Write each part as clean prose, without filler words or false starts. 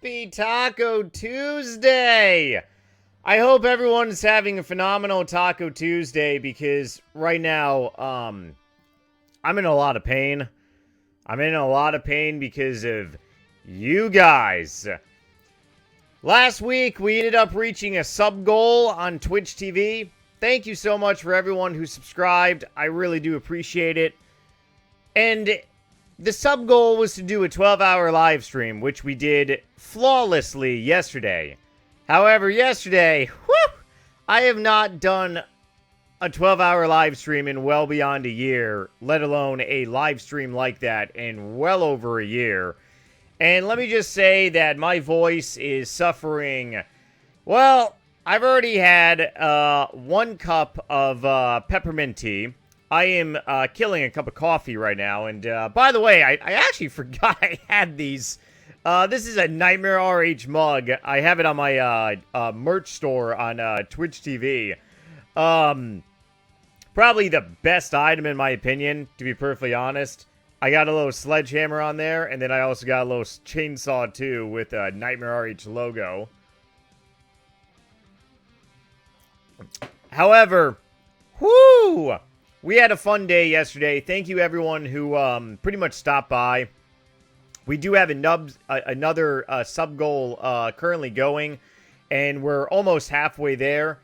Happy Taco Tuesday! I hope everyone's having a phenomenal Taco Tuesday because right now, I'm in a lot of pain. I'm in a lot of pain because of you guys. Last week, we ended up reaching a sub goal on Twitch TV. Thank you so much for everyone who subscribed. I really do appreciate it. And the sub goal was to do a 12-hour live stream, which we did flawlessly yesterday. However, yesterday, I have not done a 12-hour live stream in well beyond a year, let alone a live stream like that in well over a year. And let me just say that my voice is suffering. Well, I've already had 1 cup of peppermint tea. I am killing a cup of coffee right now. And by the way, I actually forgot I had these. This is a NightmareRH mug. I have it on my merch store on Twitch TV. Probably the best item in my opinion, to be perfectly honest. I got a little sledgehammer on there, and then I also got a little chainsaw too with a NightmareRH logo. However, we had a fun day yesterday. Thank you everyone who pretty much stopped by. We do have another sub goal currently going, and we're almost halfway there.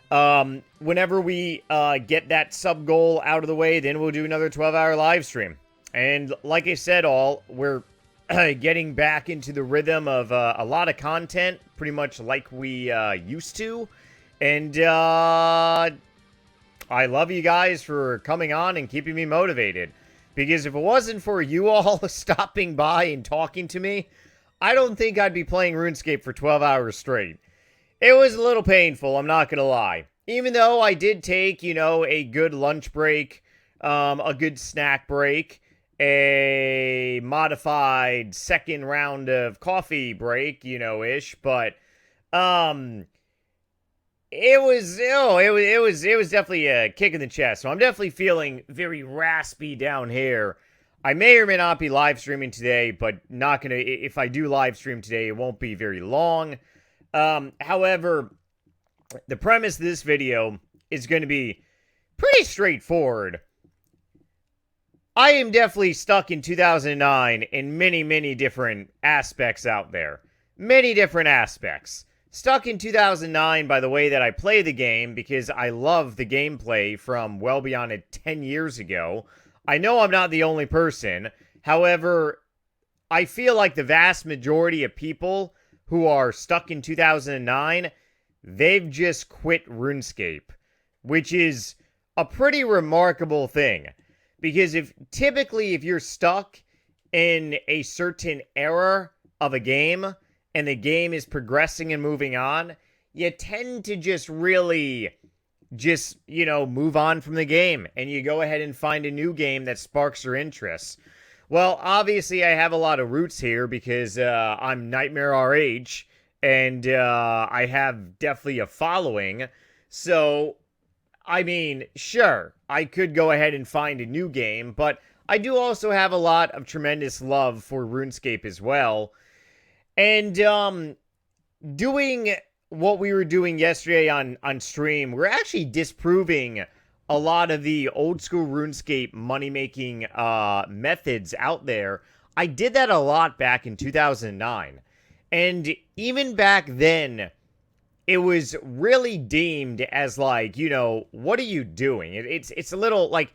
Whenever we get that sub goal out of the way, then we'll do another 12-hour live stream. And like I said, we're getting back into the rhythm of a lot of content, pretty much like we used to. And I love you guys for coming on and keeping me motivated. Because if it wasn't for you all stopping by and talking to me, I don't think I'd be playing RuneScape for 12 hours straight. It was a little painful, I'm not going to lie. Even though I did take, a good lunch break, a good snack break, a modified second round of coffee break, ish, but, it was definitely a kick in the chest. So I'm definitely feeling very raspy down here. I may or may not be live streaming today, but not gonna. If I do live stream today, it won't be very long. However, the premise of this video is going to be pretty straightforward. I am definitely stuck in 2009 in many different aspects out there. Many different aspects. Stuck in 2009 by the way that I play the game because I love the gameplay from well beyond 10 years ago. I know I'm not the only person. However, I feel like the vast majority of people who are stuck in 2009, they've just quit RuneScape, which is a pretty remarkable thing. Because if you're stuck in a certain era of a game, and the game is progressing and moving on, you tend to just really move on from the game. And you go ahead and find a new game that sparks your interest. Well, obviously I have a lot of roots here because I'm NightmareRH. And I have definitely a following. So, I mean, sure, I could go ahead and find a new game. But I do also have a lot of tremendous love for RuneScape as well. And doing what we were doing yesterday on stream, we're actually disproving a lot of the old school RuneScape money-making methods out there. I did that a lot back in 2009. And even back then, it was really deemed as like, what are you doing? It's a little like,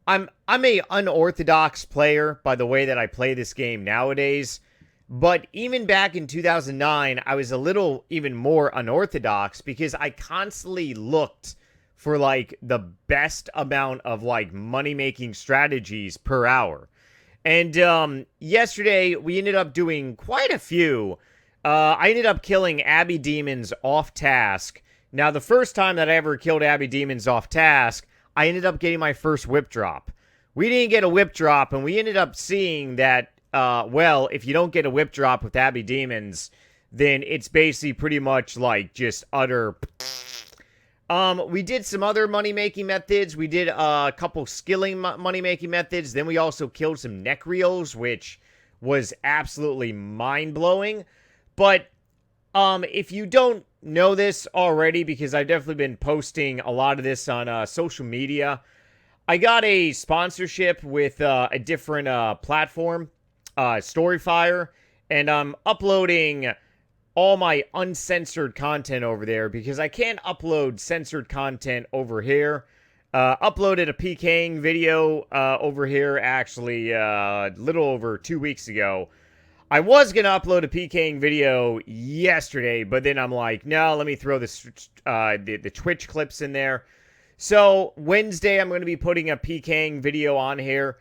I'm a unorthodox player by the way that I play this game nowadays. But even back in 2009, I was a little even more unorthodox because I constantly looked for, like, the best amount of, like, money-making strategies per hour. And yesterday, we ended up doing quite a few. I ended up killing Abbey Demons off task. Now, the first time that I ever killed Abbey Demons off task, I ended up getting my first whip drop. We didn't get a whip drop, and we ended up seeing that if you don't get a whip drop with Abbey Demons, then it's basically pretty much like just utter. We did some other money-making methods. We did a couple skilling money-making methods. Then we also killed some neck reels, which was absolutely mind-blowing. But if you don't know this already, because I've definitely been posting a lot of this on social media, I got a sponsorship with a different platform, Storyfire, and I'm uploading all my uncensored content over there because I can't upload censored content over here. Uploaded a PKing video over here actually a little over 2 weeks ago. I was going to upload a PKing video yesterday, but then I'm like, no, let me throw the Twitch clips in there. So Wednesday, I'm going to be putting a PKing video on here.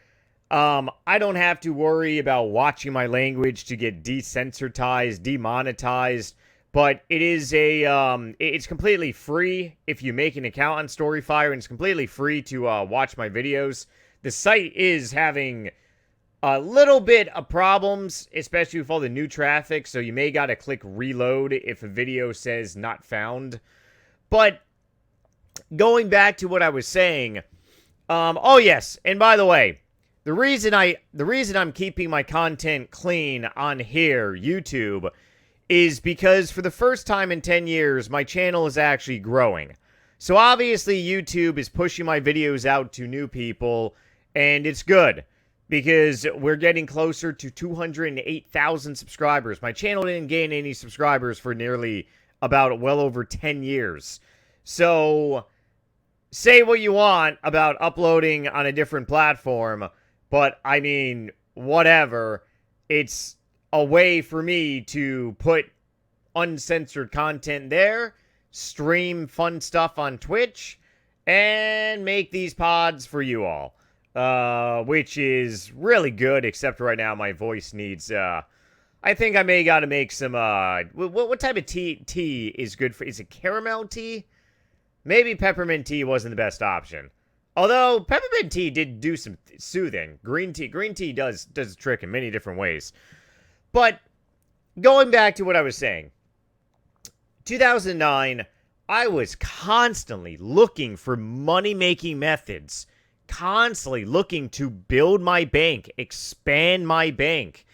I don't have to worry about watching my language to get desensitized, demonetized, but it is it's completely free if you make an account on Storyfire, and it's completely free to watch my videos. The site is having a little bit of problems, especially with all the new traffic, so you may gotta click reload if a video says not found. But going back to what I was saying, oh yes, and by the way, the reason I'm keeping my content clean on here, YouTube, is because for the first time in 10 years, my channel is actually growing. So obviously YouTube is pushing my videos out to new people, and it's good, because we're getting closer to 208,000 subscribers. My channel didn't gain any subscribers for nearly about well over 10 years. So, say what you want about uploading on a different platform, but, I mean, whatever. It's a way for me to put uncensored content there, stream fun stuff on Twitch, and make these pods for you all. Which is really good, except right now my voice needs, I think I may gotta make some, what type of tea is good for, is it caramel tea? Maybe peppermint tea wasn't the best option. Although, peppermint tea did do some soothing. Green tea does a trick in many different ways. But, going back to what I was saying. 2009, I was constantly looking for money-making methods. Constantly looking to build my bank, expand my bank.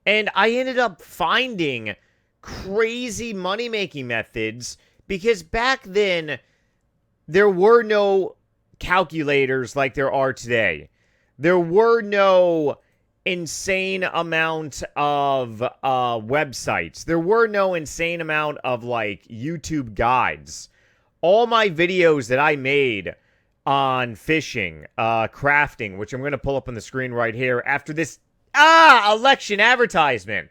And I ended up finding crazy money-making methods because back then, there were no calculators like there are today. There were no insane amount of websites. There were no insane amount of, like, YouTube guides. All my videos that I made on fishing, crafting, which I'm going to pull up on the screen right here after this, election advertisement.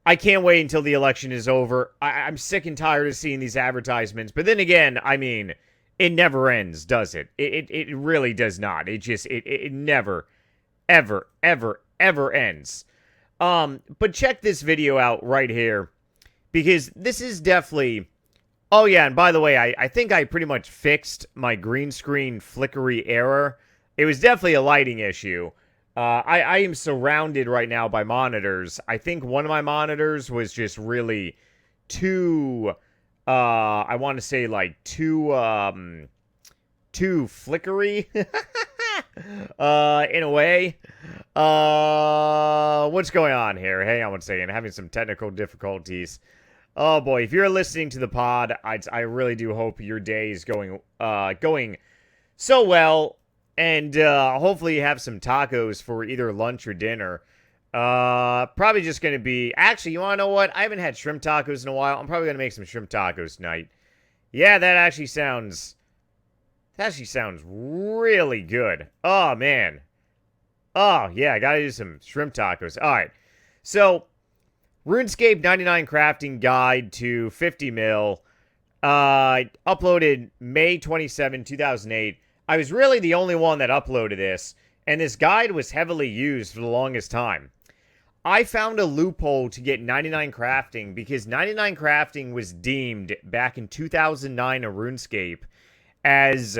I can't wait until the election is over. I'm sick and tired of seeing these advertisements. But then again, I mean, it never ends, does it? It really does not. It never, ever, ever, ever ends. But check this video out right here, because this is definitely... Oh, yeah, and by the way, I think I pretty much fixed my green screen flickery error. It was definitely a lighting issue. I am surrounded right now by monitors. I think one of my monitors was just really too, I want to say, like, too flickery, in a way. What's going on here? Hang on one second, having some technical difficulties. Oh boy, if you're listening to the pod, I really do hope your day is going so well, and hopefully you have some tacos for either lunch or dinner. Probably just going to be... Actually, you want to know what? I haven't had shrimp tacos in a while. I'm probably going to make some shrimp tacos tonight. Yeah, that actually sounds really good. Oh, man. Oh, yeah, I got to do some shrimp tacos. All right, so... RuneScape 99 Crafting Guide to 50 mil, uploaded May 27, 2008. I was really the only one that uploaded this, and this guide was heavily used for the longest time. I found a loophole to get 99 Crafting because 99 Crafting was deemed back in 2009 of RuneScape as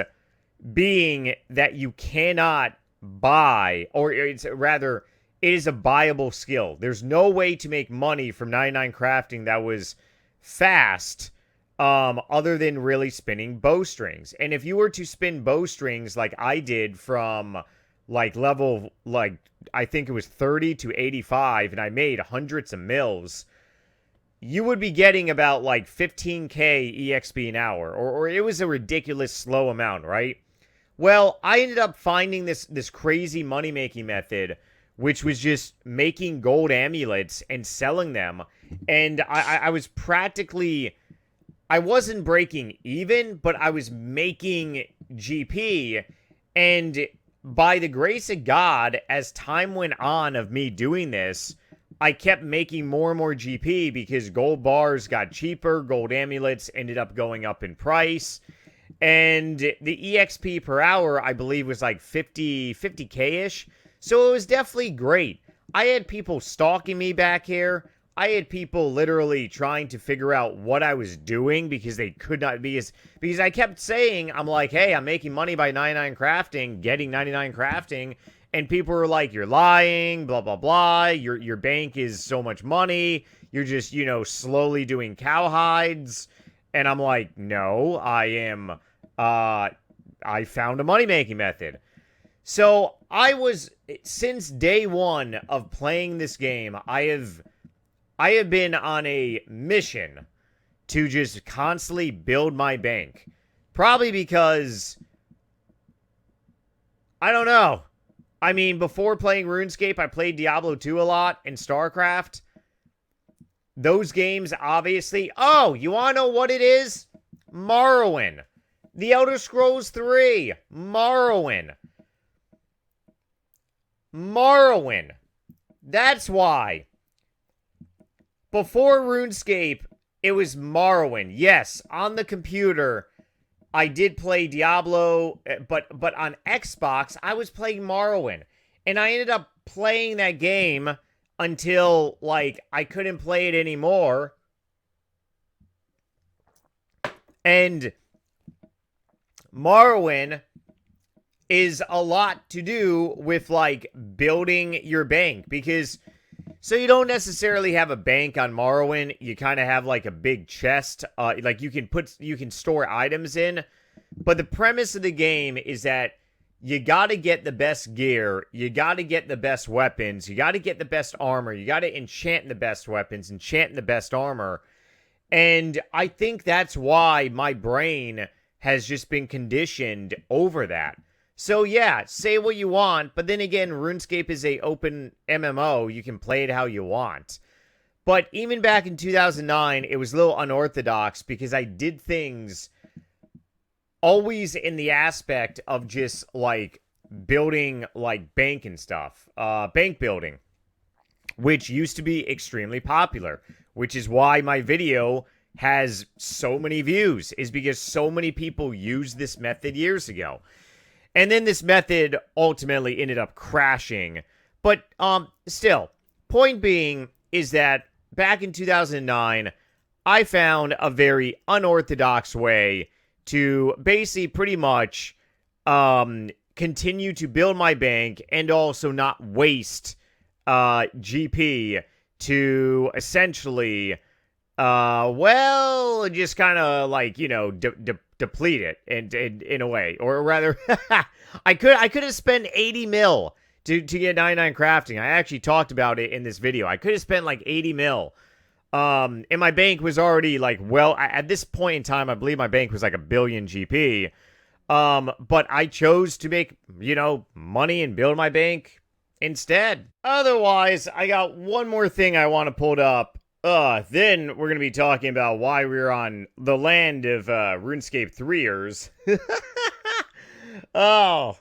being that you cannot buy, or it's rather... It is a buyable skill. There's no way to make money from 99 Crafting that was fast, other than really spinning bowstrings. And if you were to spin bowstrings like I did from like level, like, I think it was 30 to 85, and I made hundreds of mils, you would be getting about like 15k EXP an hour, or it was a ridiculous slow amount, right? Well, I ended up finding this crazy money-making method, which was just making gold amulets and selling them. And I was practically, I wasn't breaking even, but I was making GP. And by the grace of God, as time went on of me doing this, I kept making more and more GP because gold bars got cheaper, gold amulets ended up going up in price. And the EXP per hour, I believe, was like 50K-ish. So it was definitely great. I had people stalking me back here. I had people literally trying to figure out what I was doing because they could not be because I kept saying, I'm like, hey, I'm making money by 99 crafting, getting 99 crafting. And people were like, you're lying, blah, blah, blah. Your bank is so much money. You're just, slowly doing cowhides. And I'm like, no, I found a money-making method. So since day one of playing this game, I have been on a mission to just constantly build my bank. Probably because, I don't know. I mean, before playing RuneScape, I played Diablo 2 a lot and StarCraft. Those games, obviously. Oh, you want to know what it is? Morrowind. The Elder Scrolls 3. Morrowind. Morrowind. That's why. Before RuneScape, it was Morrowind. Yes, on the computer, I did play Diablo, but on Xbox, I was playing Morrowind. And I ended up playing that game until, like, I couldn't play it anymore. And Morrowind is a lot to do with, like, building your bank. Because, so you don't necessarily have a bank on Morrowind. You kind of have, like, a big chest. Like, you can store items in. But the premise of the game is that you got to get the best gear. You got to get the best weapons. You got to get the best armor. You got to enchant the best weapons, enchant the best armor. And I think that's why my brain has just been conditioned over that. So yeah, say what you want, but then again, RuneScape is a open MMO. You can play it how you want. But even back in 2009, it was a little unorthodox because I did things always in the aspect of just, like, building, like, bank and stuff. Bank building, which used to be extremely popular, which is why my video has so many views, is because so many people used this method years ago. And then this method ultimately ended up crashing. But still, point being is that back in 2009, I found a very unorthodox way to basically pretty much continue to build my bank and also not waste GP to essentially, just kind of like, deplete it in a way. Or rather, I could have spent 80 mil to get 99 crafting. I actually talked about it in this video. I could have spent like 80 mil. And my bank was already like, at this point in time, I believe my bank was like 1 billion GP. But I chose to make, money and build my bank instead. Otherwise, I got one more thing I want to pull up. Then we're going to be talking about why we're on the land of, RuneScape 3ers. Oh,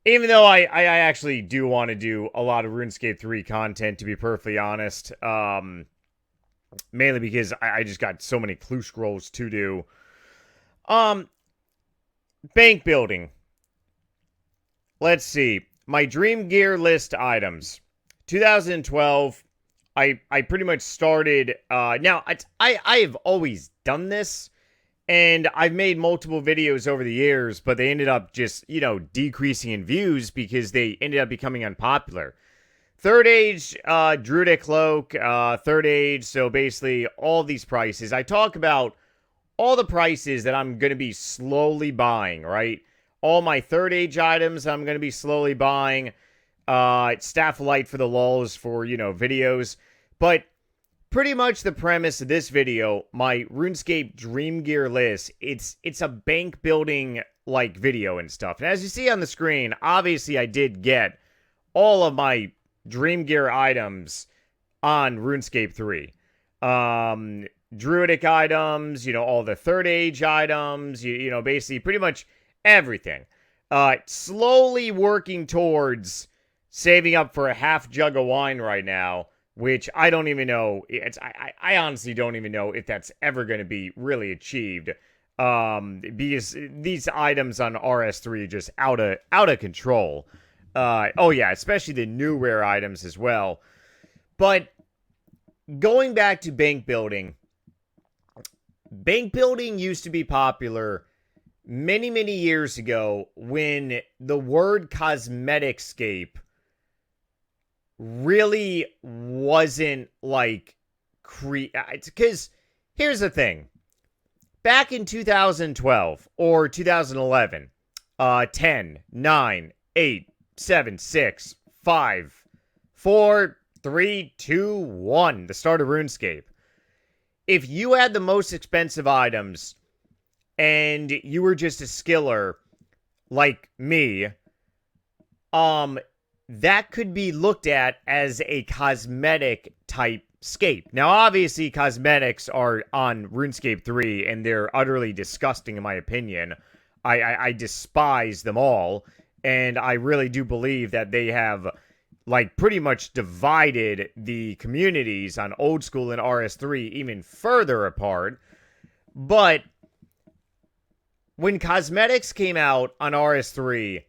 even though I actually do want to do a lot of RuneScape 3 content, to be perfectly honest. Mainly because I just got so many clue scrolls to do. Bank building. Let's see. My dream gear list items. 2012. I pretty much started. Now, I've always done this. And I've made multiple videos over the years. But they ended up just, decreasing in views because they ended up becoming unpopular. Third Age, Druidic Cloak, Third Age, so basically all these prices. I talk about all the prices that I'm going to be slowly buying, right? all my third age items I'm going to be slowly buying. Staff light for the lulls for, videos. But pretty much the premise of this video, my RuneScape Dream Gear list, it's a bank building like video and stuff. And as you see on the screen, obviously I did get all of my Dream Gear items on RuneScape 3. Druidic items, all the third age items, basically pretty much everything. Slowly working towards saving up for a half jug of wine right now, which I don't even know. I honestly don't even know if that's ever going to be really achieved. Because these items on RS3 are just out of control. Especially the new rare items as well. But going back to bank building used to be popular many, many years ago when the word cosmeticscape really wasn't like because here's the thing. Back in 2012 or 2011, 10, 9, 8, 7, 6, 5, 4, 3, 2, 1, the start of RuneScape. If you had the most expensive items and you were just a skiller like me, that could be looked at as a cosmetic type scape. Now, obviously, cosmetics are on RuneScape 3, and they're utterly disgusting in my opinion. I despise them all, and I really do believe that they have pretty much divided the communities on old school and RS3 even further apart. But when cosmetics came out on RS3,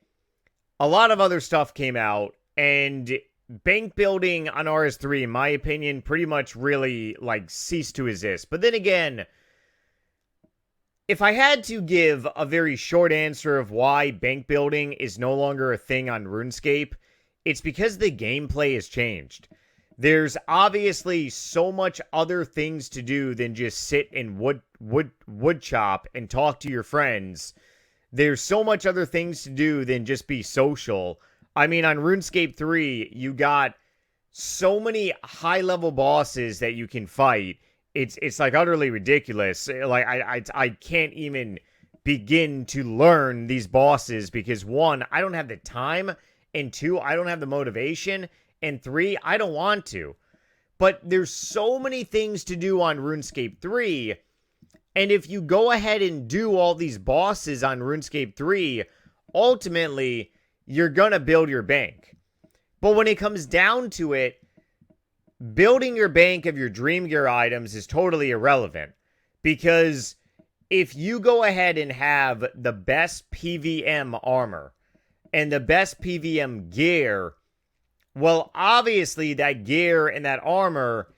a lot of other stuff came out, and bank building on RS3, in my opinion, pretty much really ceased to exist. But then again, if I had to give a very short answer of why bank building is no longer a thing on RuneScape, it's because the gameplay has changed. There's obviously so much other things to do than just sit and wood chop and talk to your friends. There's so much other things to do than just be social. I mean, on RuneScape 3, you got so many high-level bosses that you can fight. It's utterly ridiculous. I can't even begin to learn these bosses because, one, I don't have the time, and two, I don't have the motivation, and three, I don't want to. But there's so many things to do on RuneScape 3, and if you go ahead and do all these bosses on RuneScape 3, ultimately, you're gonna build your bank. But when it comes down to it, building your bank of your Dream Gear items is totally irrelevant. Because if you go ahead and have the best PVM armor and the best PVM gear, well, obviously that gear and that armor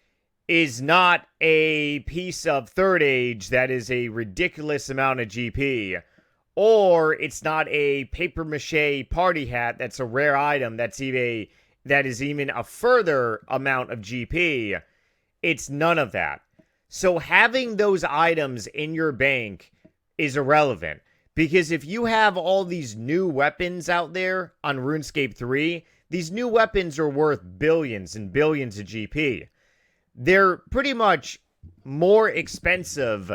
is not a piece of third age that is a ridiculous amount of GP. Or it's not a paper mache party hat that's a rare item that is even a further amount of GP. It's none of that. So having those items in your bank is irrelevant. Because if you have all these new weapons out there on RuneScape 3, these new weapons are worth billions and billions of GP. They're pretty much more expensive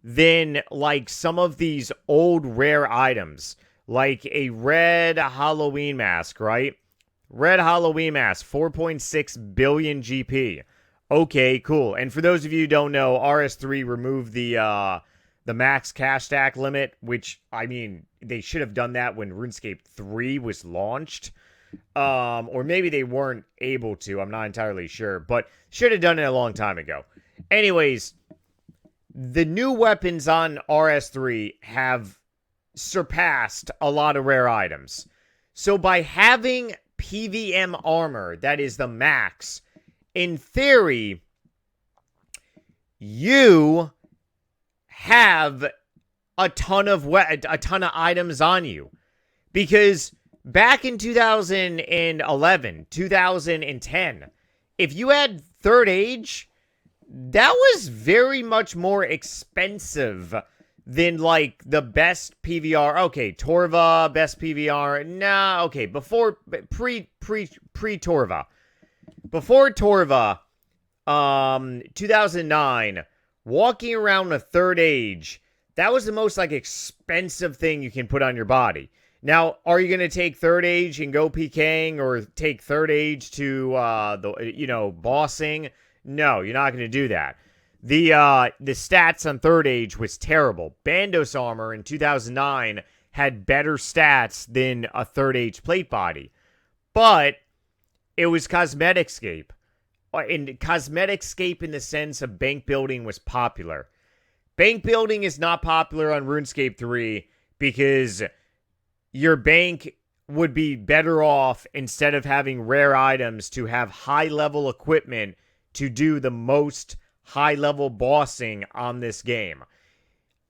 than some of these old rare items. Like a red Halloween mask, right? Red Halloween mask, 4.6 billion GP. Okay, cool. And for those of you who don't know, RS3 removed the max cash stack limit, which, I mean, they should have done that when RuneScape 3 was launched. Or maybe they weren't able to, I'm not entirely sure, but should have done it a long time ago. Anyways, the new weapons on RS3 have surpassed a lot of rare items. So by having PVM armor that is the max, in theory, you have a ton of items on you. Because back in 2011, 2010, if you had third age, that was very much more expensive than like the best PVR. Okay, Torva, best PVR. Nah, okay, before Torva. Before Torva, 2009, walking around a third age, that was the most like expensive thing you can put on your body. Now, are you going to take third age and go PKing or take third age to bossing? No, you're not going to do that. The stats on third age was terrible. Bandos armor in 2009 had better stats than a third age plate body. But it was Cosmeticscape. And Cosmeticscape in the sense of bank building was popular. Bank building is not popular on RuneScape 3 because your bank would be better off, instead of having rare items, to have high-level equipment to do the most high-level bossing on this game.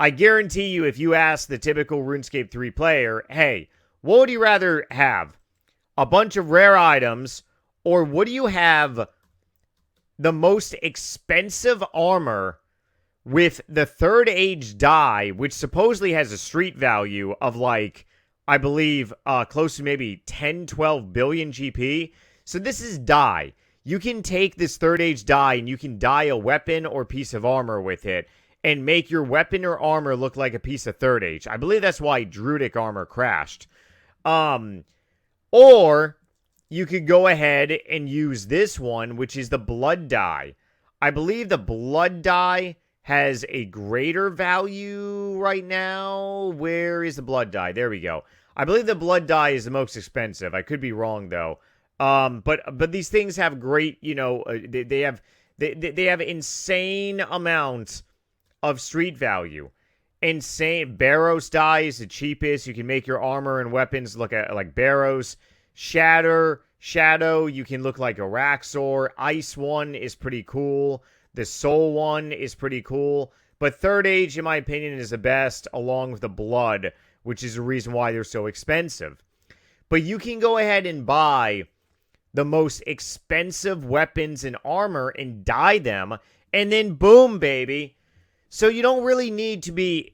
I guarantee you, if you ask the typical RuneScape 3 player, hey, what would you rather have? A bunch of rare items, or would you have the most expensive armor with the third age die, which supposedly has a street value of like, I believe, close to maybe 10, 12 billion GP. So this is die. You can take this third age die and you can dye a weapon or piece of armor with it and make your weapon or armor look like a piece of third age. I believe that's why Druidic armor crashed. Or you could go ahead and use this one, which is the blood die. I believe the blood die has a greater value right now. Where is the blood die? There we go. I believe the blood die is the most expensive. I could be wrong though. But these things have great, they have insane amounts of street value. Insane. Barrows die is the cheapest. You can make your armor and weapons look like Barrows. Shadow, you can look like a Raxor. Ice one is pretty cool. The Soul one is pretty cool. But third age, in my opinion, is the best, along with the blood, which is the reason why they're so expensive. But you can go ahead and buy the most expensive weapons and armor and dye them, and then boom, baby. So you don't really need to be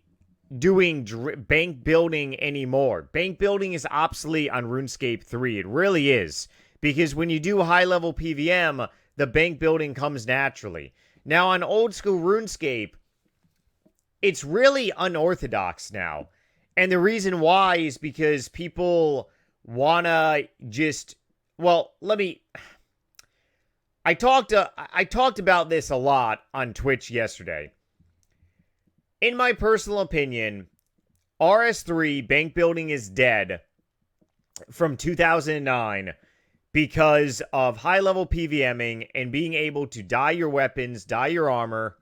doing bank building anymore. Bank building is obsolete on RuneScape 3. It really is. Because when you do high-level PVM, the bank building comes naturally. Now, on old school RuneScape, it's really unorthodox now. And the reason why is because people want to just... Well, I talked about this a lot on Twitch yesterday. In my personal opinion, RS3 bank building is dead from 2009 because of high-level PVMing and being able to dye your weapons, dye your armor.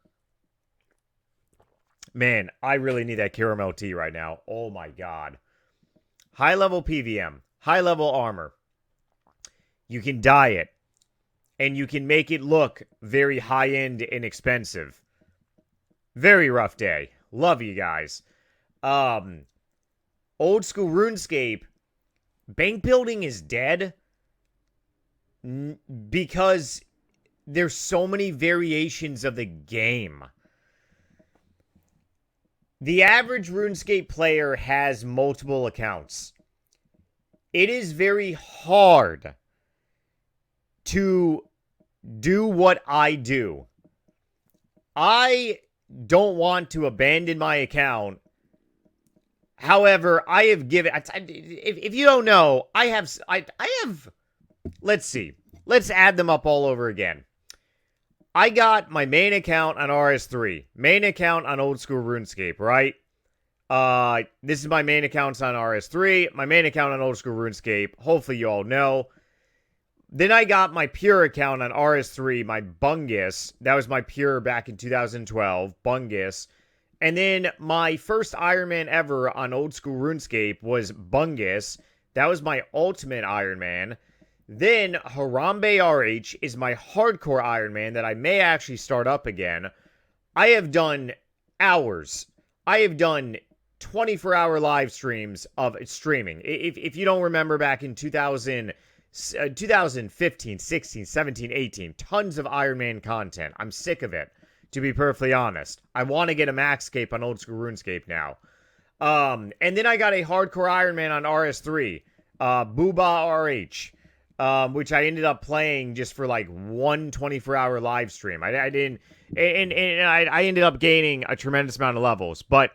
Man, I really need that caramel tea right now. Oh my god. High-level PVM, high-level armor. You can dye it, and you can make it look very high-end and expensive. Very rough day. Love you guys. Old school RuneScape, bank building is dead because there's so many variations of the game. The average RuneScape player has multiple accounts. It is very hard to do what I do. I don't want to abandon my account. However, I have given... If you don't know, I have... Let's see. Let's add them up all over again. I got my main account on RS3. Main account on old school RuneScape, right? This is my main account on RS3. My main account on old school RuneScape. Hopefully you all know. Then I got my pure account on RS3, my Bungus. That was my pure back in 2012, Bungus. And then my first Iron Man ever on old school RuneScape was Bungus. That was my ultimate Iron Man. Then NightmareRH is my hardcore Iron Man that I may actually start up again. I have done hours. I have done 24-hour live streams of streaming. If you don't remember back in 2015, 16, 17, 18, tons of Iron Man content. I'm sick of it. to be perfectly honest. I want to get a max cape on old school RuneScape now. And then I got a hardcore Iron Man on RS3, Booba RH, which I ended up playing just for like one 24-hour live stream. I didn't, and I ended up gaining a tremendous amount of levels. But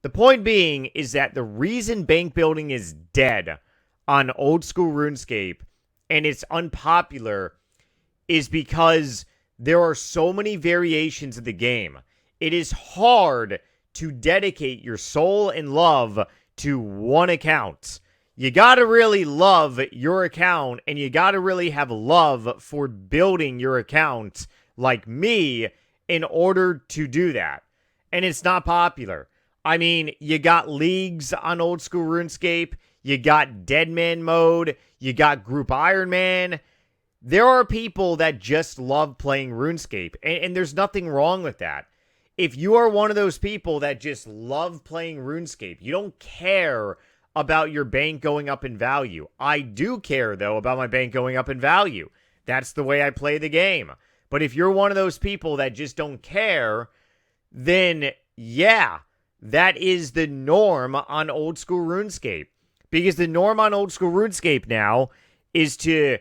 the point being is that the reason bank building is dead on old school RuneScape and it's unpopular is because there are so many variations of the game. It is hard to dedicate your soul and love to one account. You gotta really love your account, and you gotta really have love for building your account like me in order to do that. And it's not popular. I mean, you got leagues on old school RuneScape, you got Deadman mode, you got Group Iron Man. There are people that just love playing RuneScape, and there's nothing wrong with that. If you are one of those people that just love playing RuneScape, you don't care about your bank going up in value. I do care, though, about my bank going up in value. That's the way I play the game. But if you're one of those people that just don't care, then yeah, that is the norm on old school RuneScape. Because the norm on old school RuneScape now is to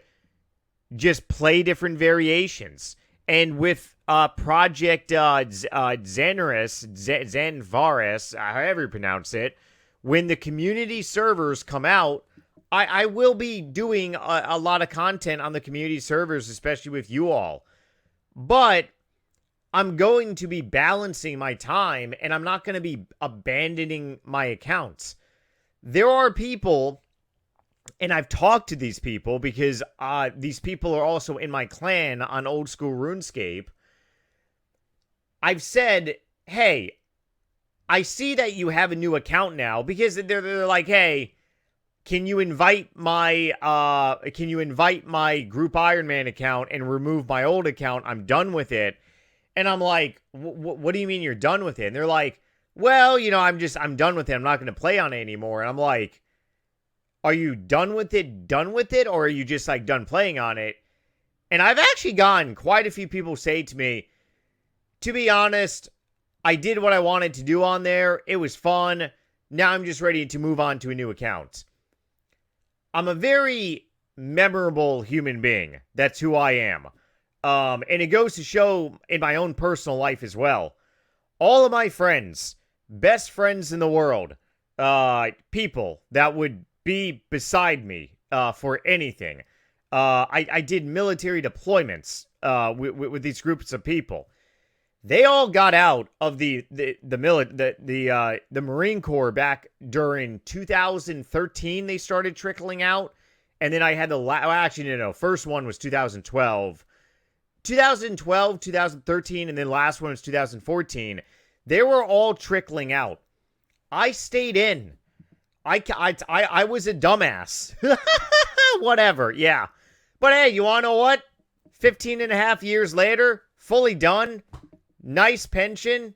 just play different variations. And with Project Zanvaris, however you pronounce it, when the community servers come out, I will be doing a lot of content on the community servers, especially with you all. But I'm going to be balancing my time, and I'm not going to be abandoning my accounts. There are people, and I've talked to these people because these people are also in my clan on old school RuneScape. I've said, hey, I see that you have a new account now, because they're like, hey, can you invite my Group Iron Man account and remove my old account? I'm done with it. And I'm like, what do you mean you're done with it? And they're like, well, you know, I'm done with it. I'm not going to play on it anymore. And I'm like, are you done with it? Or are you just like done playing on it? And I've actually gotten quite a few people say to me, to be honest, I did what I wanted to do on there. It was fun. Now I'm just ready to move on to a new account. I'm a very memorable human being. That's who I am. And it goes to show in my own personal life as well. All of my friends, best friends in the world, people that would be beside me for anything. I did military deployments with these groups of people. They all got out of the Marine Corps back during 2013. They started trickling out, and then I had first one was 2012. 2013, and then last one was 2014. They were all trickling out. I stayed in. I was a dumbass. Whatever, yeah. But hey, you want to know what? 15 and a half years later, fully done. Nice pension.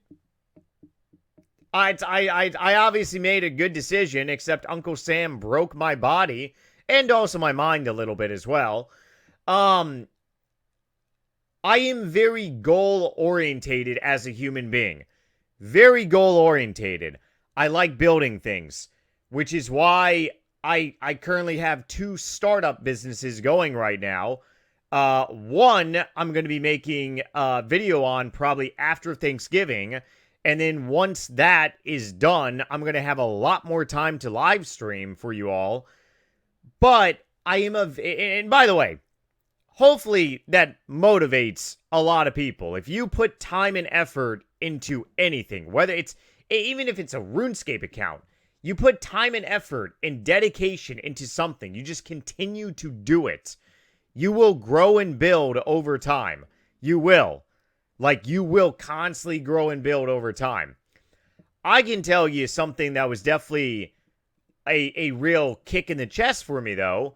I obviously made a good decision, except Uncle Sam broke my body and also my mind a little bit as well. I am very goal-orientated as a human being. Very goal-orientated. I like building things, which is why I currently have 2 startup businesses going right now. One, I'm going to be making a video on probably after Thanksgiving. And then once that is done, I'm going to have a lot more time to live stream for you all. But and by the way, hopefully that motivates a lot of people. If you put time and effort into anything, even if it's a RuneScape account, you put time and effort and dedication into something, you just continue to do it, you will grow and build over time. You will. You will constantly grow and build over time. I can tell you something that was definitely a real kick in the chest for me, though,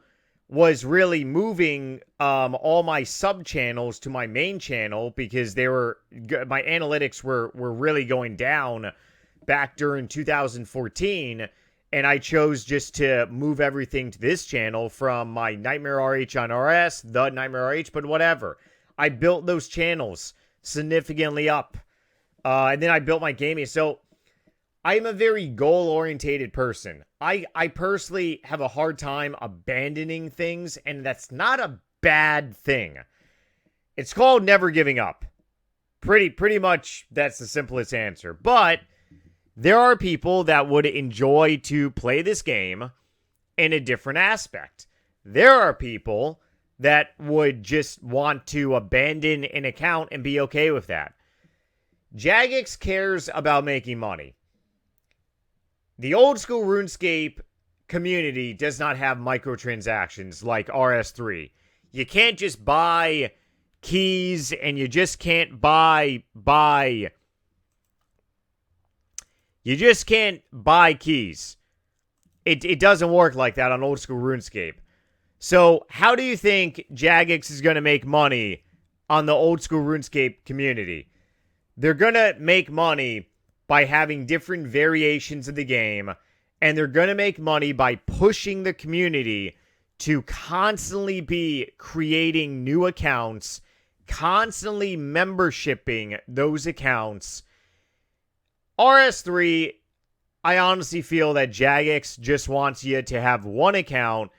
was really moving all my sub-channels to my main channel, because my analytics were really going down back during 2014, and I chose just to move everything to this channel from my NightmareRH on RS, the NightmareRH, but whatever. I built those channels significantly up. And then I built my gaming. So I'm a very goal-orientated person. I personally have a hard time abandoning things, and that's not a bad thing. It's called never giving up. Pretty much that's the simplest answer. But there are people that would enjoy to play this game in a different aspect. There are people that would just want to abandon an account and be okay with that. Jagex cares about making money. The old school RuneScape community does not have microtransactions like RS3. You can't just buy keys, and you just can't buy you just can't buy keys. It doesn't work like that on old school RuneScape. So how do you think Jagex is going to make money on the old school RuneScape community? They're going to make money by having different variations of the game, and they're going to make money by pushing the community to constantly be creating new accounts, constantly membershiping those accounts. RS3, I honestly feel that Jagex just wants you to have one account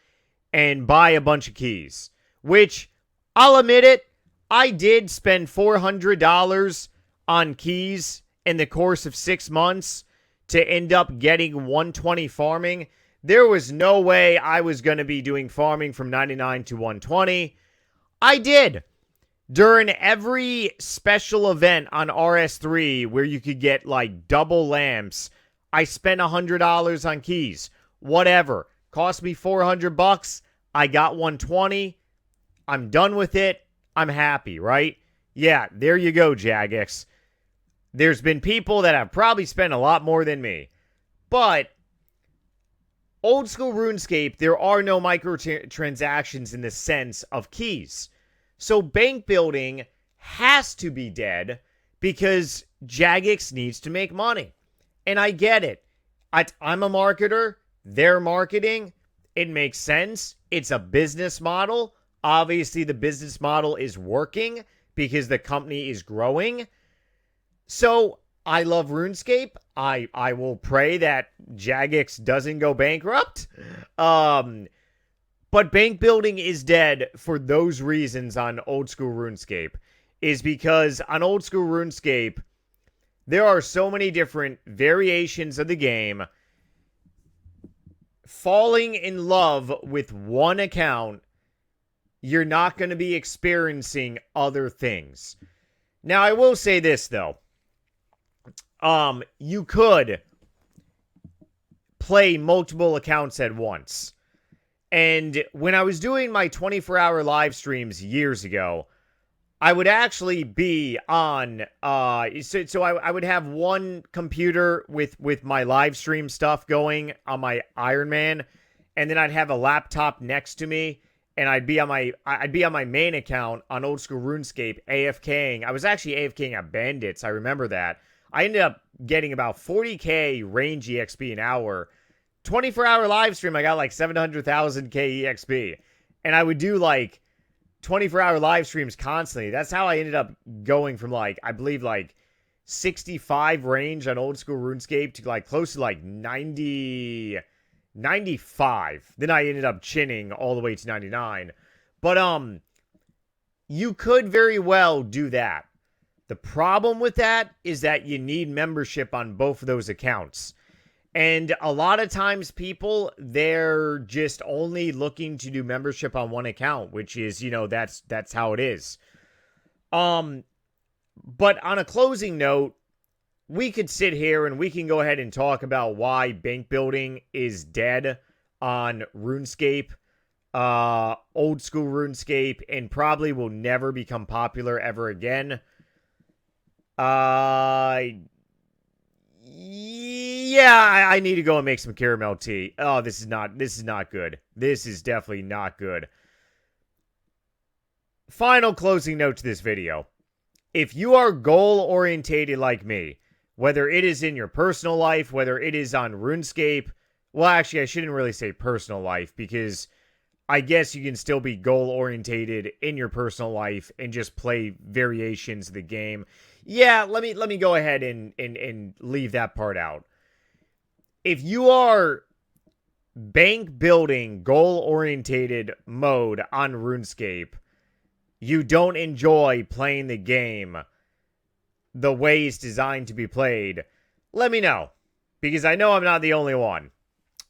and buy a bunch of keys, which I'll admit it, I did spend $400 on keys in the course of 6 months to end up getting 120 farming. There was no way I was going to be doing farming from 99 to 120. I did. During every special event on RS3 where you could get like double lamps, I spent $100 on keys. Whatever. Cost me $400. I got 120. I'm done with it. I'm happy, right? Yeah, there you go, Jagex. There's been people that have probably spent a lot more than me. But old school RuneScape, there are no microtransactions in the sense of keys. So bank building has to be dead because Jagex needs to make money. And I get it. I'm a marketer. They're marketing. It makes sense. It's a business model. Obviously, the business model is working because the company is growing. So I love RuneScape. I will pray that Jagex doesn't go bankrupt. But bank building is dead for those reasons on old school RuneScape. Is because on old school RuneScape, there are so many different variations of the game. Falling in love with one account, you're not going to be experiencing other things. Now, I will say this, though. You could play multiple accounts at once. And when I was doing my 24-hour live streams years ago, I would actually be on, so I would have one computer with my live stream stuff going on my Iron Man, and then I'd have a laptop next to me, and I'd be on my main account on old school RuneScape AFKing. I was actually AFKing at Bandits, I remember that. I ended up getting about 40k range EXP an hour. 24-hour live stream, I got like 700,000 K EXP. And I would do like 24-hour live streams constantly. That's how I ended up going from like, I believe like 65 range on old school RuneScape to like close to like 95. Then I ended up chinning all the way to 99. But you could very well do that. The problem with that is that you need membership on both of those accounts. And a lot of times people, they're just only looking to do membership on one account, which is, that's how it is. But on a closing note, we could sit here and we can go ahead and talk about why bank building is dead on RuneScape, old school RuneScape, and probably will never become popular ever again. Yeah, I need to go and make some caramel tea. Oh, this is not good. This is definitely not good. Final closing note to this video. If you are goal-orientated like me, whether it is in your personal life, whether it is on RuneScape, well, actually, I shouldn't really say personal life because I guess you can still be goal-orientated in your personal life and just play variations of the game. Yeah, let me go ahead and leave that part out. If you are bank building goal-orientated mode on RuneScape, you don't enjoy playing the game the way it's designed to be played, let me know, because I know I'm not the only one.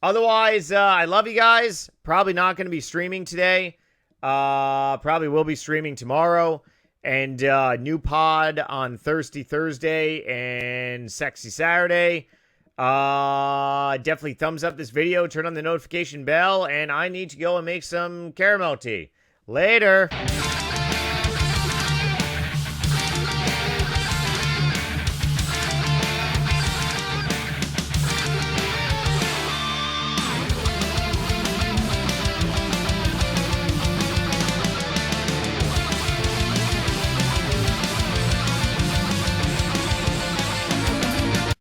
Otherwise, I love you guys. Probably not going to be streaming today. Probably will be streaming tomorrow. And new pod on Thirsty Thursday and Sexy Saturday. Definitely thumbs up this video. Turn on the notification bell. And I need to go and make some caramel tea. Later.